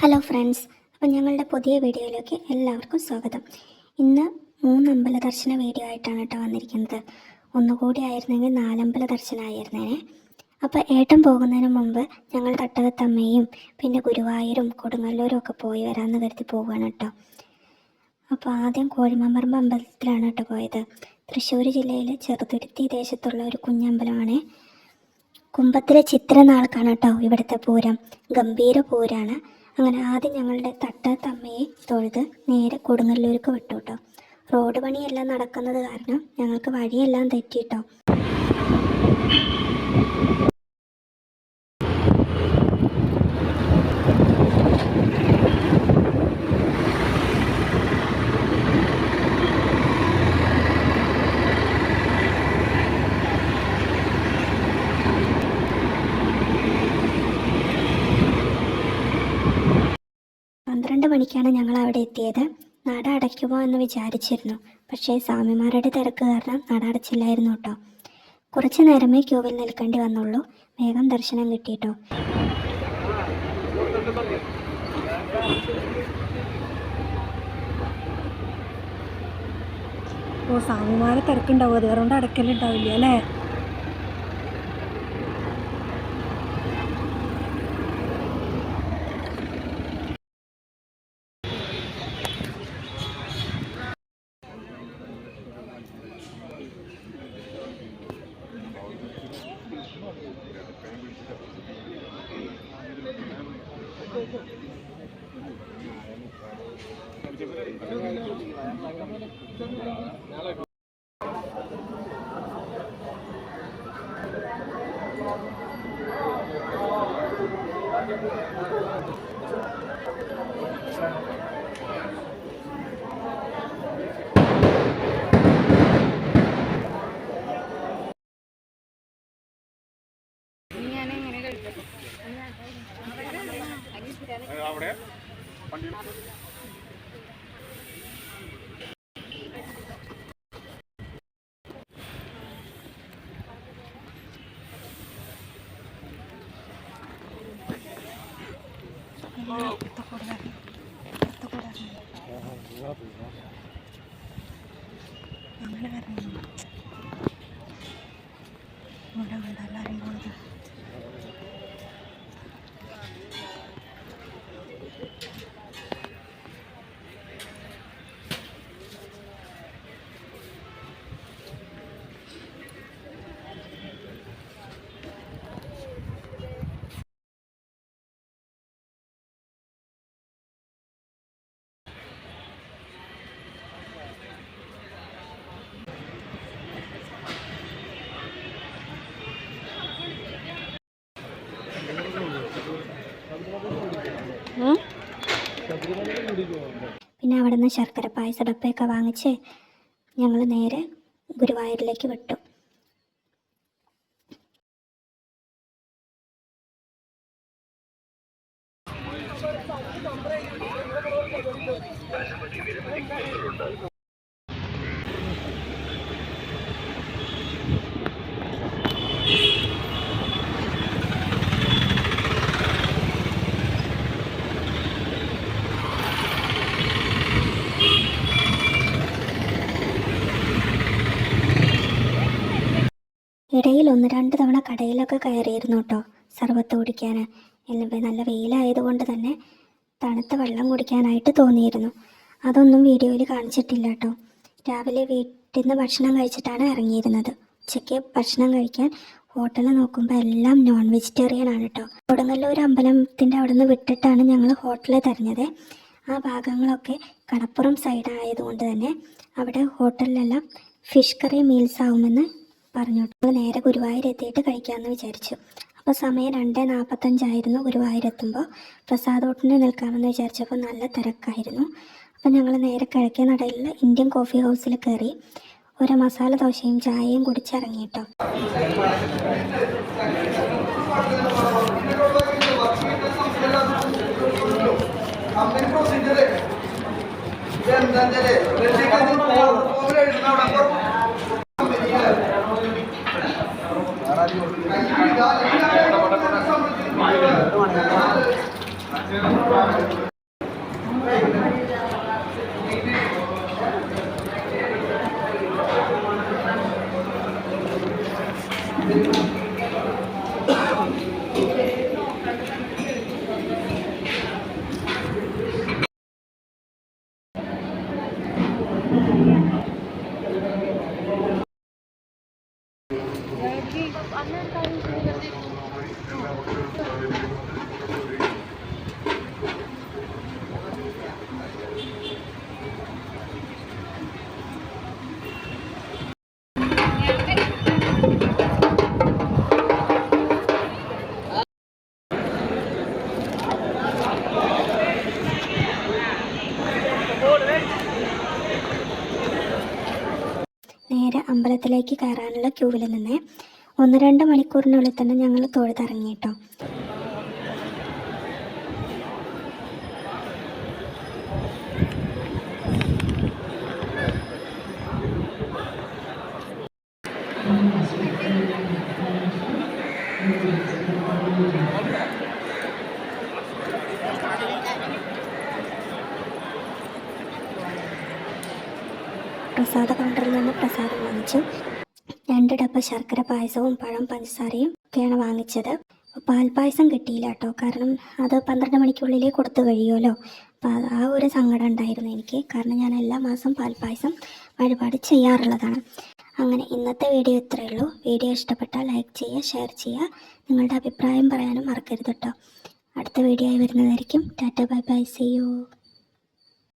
Hello friends, അപ്പം ഞങ്ങളുടെ പുതിയ വീഡിയോയിലേക്ക് എല്ലാവർക്കും സ്വാഗതം. ഇന്ന് 3 അമ്പല ദർശന വീഡിയോ ആയിട്ടാണ് കേട്ടോ വന്നിരിക്കുന്നത്. ഒന്നുകൂടി ആയിരുന്നെങ്കിൽ 4 അമ്പല ദർശനമായിരുന്നേനെ. അപ്പോൾ ഏട്ടൻ പോകുന്നതിന് മുമ്പ് ഞങ്ങൾ തട്ടകത്തമ്മയും പിന്നെ ഗുരുവായൂരും കൊടുങ്ങല്ലൂരും ഒക്കെ പോയി വരാമെന്ന് കരുതി പോവുകയാണ് കേട്ടോ. അപ്പോൾ ആദ്യം കോഴിമമ്പറമ്പ് അമ്പലത്തിലാണ് കേട്ടോ പോയത്. തൃശ്ശൂർ ജില്ലയിലെ ചെറുതുരുത്തി ദേശത്തുള്ള ഒരു കുഞ്ഞമ്പലമാണ്. കുംഭത്തിലെ ചിത്രനാൾക്കാണ് കേട്ടോ ഇവിടുത്തെ പൂരം. ഗംഭീര പൂരാണ്. അങ്ങനെ ആദ്യം ഞങ്ങളുടെ തട്ടത്തമ്മയെ തൊഴുത് നേരെ കൊടുങ്ങല്ലൂർക്ക് വിട്ടു കേട്ടോ. റോഡ് പണിയെല്ലാം നടക്കുന്നത് കാരണം ഞങ്ങൾക്ക് വഴിയെല്ലാം തെറ്റിട്ടോ. മണിക്കാണ് ഞങ്ങൾ അവിടെ എത്തിയത്. നട അടയ്ക്കുമോ എന്ന് വിചാരിച്ചിരുന്നു. പക്ഷേ സ്വാമിമാരുടെ തിരക്ക് കാരണം നട അടച്ചില്ലായിരുന്നു കേട്ടോ. കുറച്ച് നേരമേ ക്യൂവിൽ നിൽക്കേണ്ടി വന്നുള്ളൂ. വേഗം ദർശനം കിട്ടിയിട്ടോ. സ്വാമിമാരെ തിരക്കുണ്ടാവും, അതുകൊണ്ട് അടയ്ക്കലുണ്ടാവില്ല അല്ലേ? അവിടെ അങ്ങനെ വരണം. ഇവിടെ വേണ്ട എല്ലാവരും പോകുന്നത്. പിന്നെ അവിടെ നിന്ന് ശർക്കര പായസ ഡപ്പയൊക്കെ വാങ്ങിച്ച് ഞങ്ങൾ നേരെ ഗുരുവായൂരിലേക്ക് വിട്ടു. ഇടയിൽ 1-2 തവണ കടയിലൊക്കെ കയറിയിരുന്നു കേട്ടോ സർബത്ത് കുടിക്കാൻ. എല്ലാം നല്ല വെയിലായതുകൊണ്ട് തന്നെ തണുത്ത വെള്ളം കുടിക്കാനായിട്ട് തോന്നിയിരുന്നു. അതൊന്നും വീഡിയോയിൽ കാണിച്ചിട്ടില്ല കേട്ടോ. രാവിലെ വീട്ടിൽ നിന്ന് ഭക്ഷണം കഴിച്ചിട്ടാണ് ഇറങ്ങിയിരുന്നത്. ഉച്ചയ്ക്ക് ഭക്ഷണം കഴിക്കാൻ ഹോട്ടലിൽ നോക്കുമ്പോൾ എല്ലാം നോൺ വെജിറ്റേറിയൻ ആണ് കേട്ടോ. കൊടുങ്ങല്ലൂർ അമ്പലത്തിൻ്റെ അവിടെ നിന്ന് വിട്ടിട്ടാണ് ഞങ്ങൾ ഹോട്ടലിൽ തിരഞ്ഞത്. ആ ഭാഗങ്ങളൊക്കെ കടപ്പുറം സൈഡ് ആയതുകൊണ്ട് തന്നെ അവിടെ ഹോട്ടലിലെല്ലാം ഫിഷ് കറി മീൽസ് ആവുമെന്ന് പറഞ്ഞു. നേരെ ഗുരുവായൂർ എത്തിയിട്ട് കഴിക്കാമെന്ന് വിചാരിച്ചു. അപ്പോൾ സമയം 2:45 ഗുരുവായൂരെത്തുമ്പോൾ. പ്രസാദോട്ടിന് നിൽക്കാമെന്ന് വിചാരിച്ചപ്പോൾ നല്ല തിരക്കായിരുന്നു. അപ്പോൾ ഞങ്ങൾ നേരെ കിഴക്കേ നടയിലുള്ള ഇന്ത്യൻ കോഫി ഹൗസിൽ കയറി ഒരു മസാല ദോശയും ചായയും കുടിച്ചിറങ്ങി കേട്ടോ. നേരെ അമ്പലത്തിലേക്ക് കയറാനുള്ള ക്യൂവിൽ നിന്ന് 1-2 മണിക്കൂറിനുള്ളിൽ തന്നെ ഞങ്ങൾ തൊഴുതിറങ്ങി കേട്ടോ. പ്രസാദ കൗണ്ടറിൽ നിന്ന് പ്രസാദം വാങ്ങിച്ചു. 2 ഡബ്ബ ശർക്കര പായസവും പഴം പഞ്ചസാരയും ഒക്കെയാണ് വാങ്ങിച്ചത്. പാൽപ്പായസം കിട്ടിയില്ല കേട്ടോ, കാരണം അത് 12 മണിക്കുള്ളിലേ കൊടുത്തു കഴിയുമല്ലോ. അപ്പോൾ ആ ഒരു സങ്കടം ഉണ്ടായിരുന്നു എനിക്ക്, കാരണം ഞാൻ എല്ലാ മാസവും പാൽപ്പായസം വഴിപാട് ചെയ്യാറുള്ളതാണ്. അങ്ങനെ ഇന്നത്തെ വീഡിയോ ഇത്രയേ ഉള്ളൂ. വീഡിയോ ഇഷ്ടപ്പെട്ടാൽ ലൈക്ക് ചെയ്യുക, ഷെയർ ചെയ്യുക, നിങ്ങളുടെ അഭിപ്രായം പറയാനും മറക്കരുത് കേട്ടോ. അടുത്ത വീഡിയോ ആയി വരുന്നതായിരിക്കും. Tata bye bye, see U.